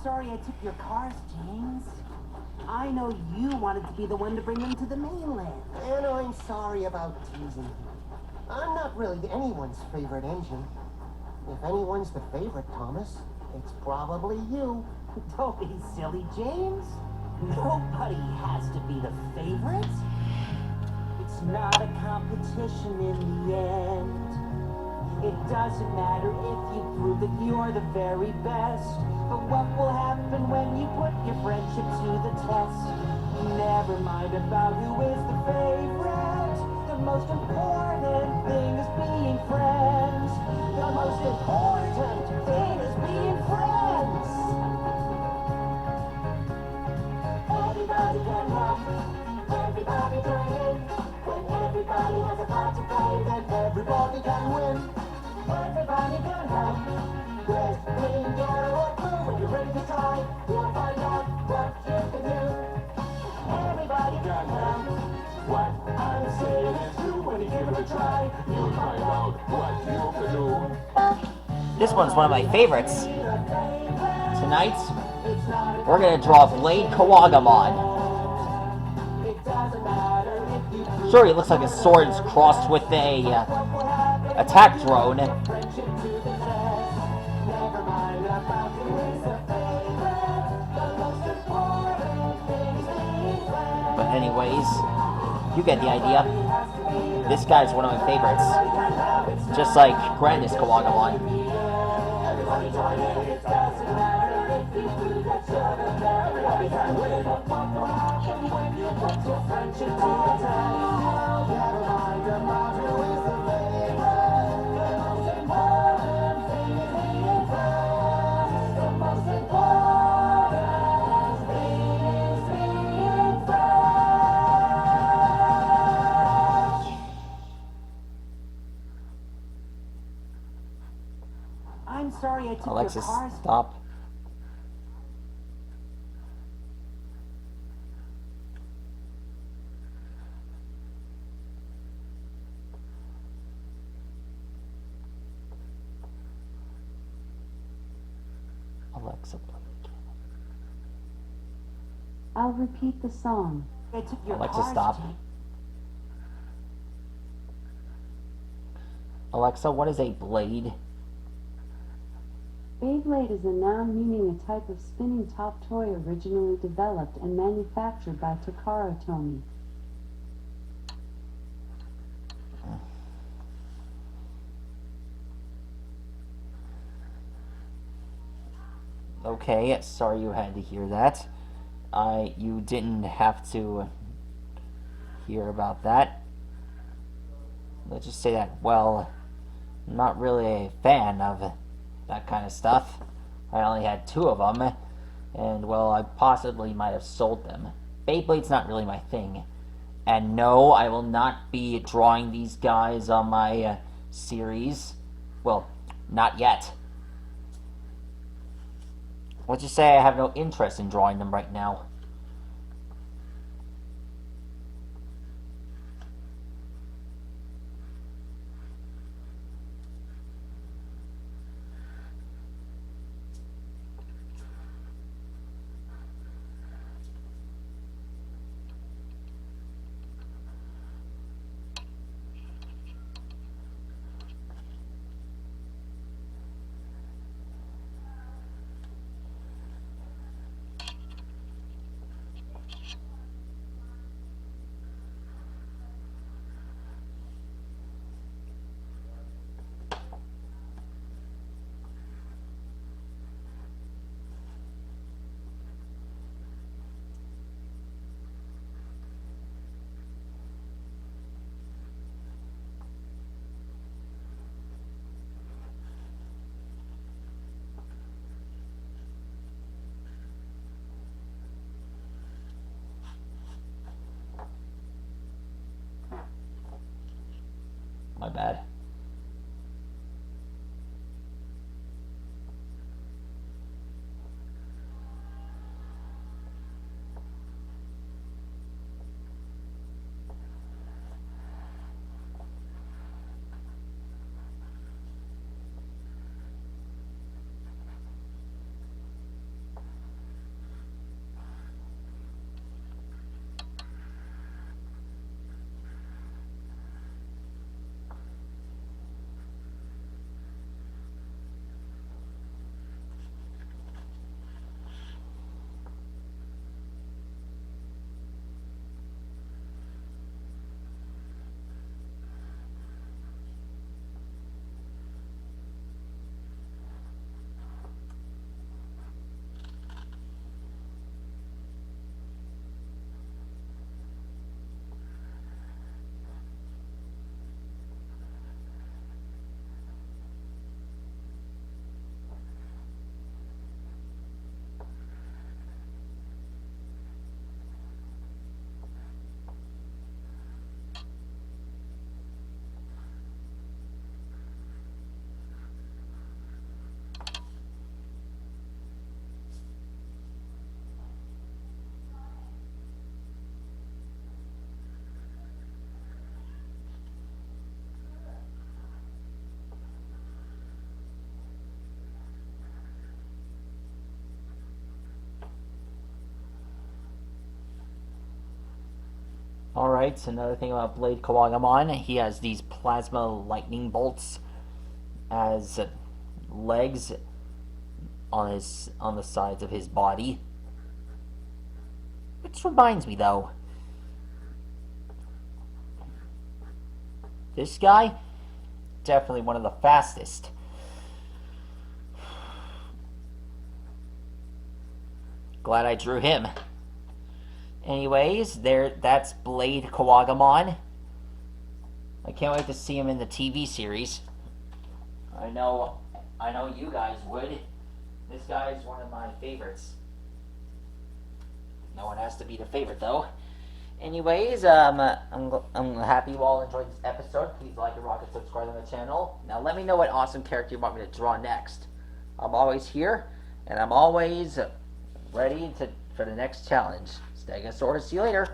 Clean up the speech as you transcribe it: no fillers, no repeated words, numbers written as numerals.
sorry I took your cars, James. I know you wanted to be the one to bring them to the mainland. And I'm sorry about teasing you. I'm not really anyone's favorite engine. If anyone's the favorite, Thomas, it's probably you. Don't be silly, James. Nobody has to be the favorite. It's not a competition in the end. It doesn't matter if you prove that you're the very best. But what will happen when you put your friendship to the test? Never mind about who is the favorite. The most important thing is being friends. The most important thing is being friends. Everybody can help. Everybody join in. When everybody has a part to play, then everybody can win. Everybody can help. Red, green, yellow, or blue. When you're ready to try, you'll find out what you can do. Everybody can help. What I'm saying is true. When you give it a try, you'll find out what you can do. This one's one of my favorites. Tonight, we're gonna draw bladekuwagamon. Sure, he looks like his sword's crossed with a attack drone. But anyways, you get the idea. This guy's one of my favorites. Just like Grandis Kawagamon. I'm sorry I took Alexis, your cars. stop. Alexa, I'll repeat the song. I took your Alexa, cars, stop. James. Alexa, what is a blade? Beyblade is a noun meaning a type of spinning top toy originally developed and manufactured by Takara Tomy. Okay, sorry you had to hear that. You didn't have to hear about that. Let's just say that, well, I'm not really a fan of that kind of stuff. I only had 2 of them, and, well, I possibly might have sold them. Beyblade's not really my thing. And no, I will not be drawing these guys on my series. Well, not yet. Let's just say I have no interest in drawing them right now. My bad. Alright, another thing about bladekuwagamon, he has these plasma lightning bolts as legs on the sides of his body. Which reminds me though, this guy, definitely one of the fastest. Glad I drew him. Anyways, that's bladekuwagamon. I can't wait to see him in the TV series. I know you guys would. This guy is one of my favorites. No one has to be the favorite though. Anyways, I'm happy you all enjoyed this episode. Please like and rock and subscribe on the channel. Now let me know what awesome character you want me to draw next. I'm always here, and I'm always ready for the next challenge. Stegosaurus, see you later.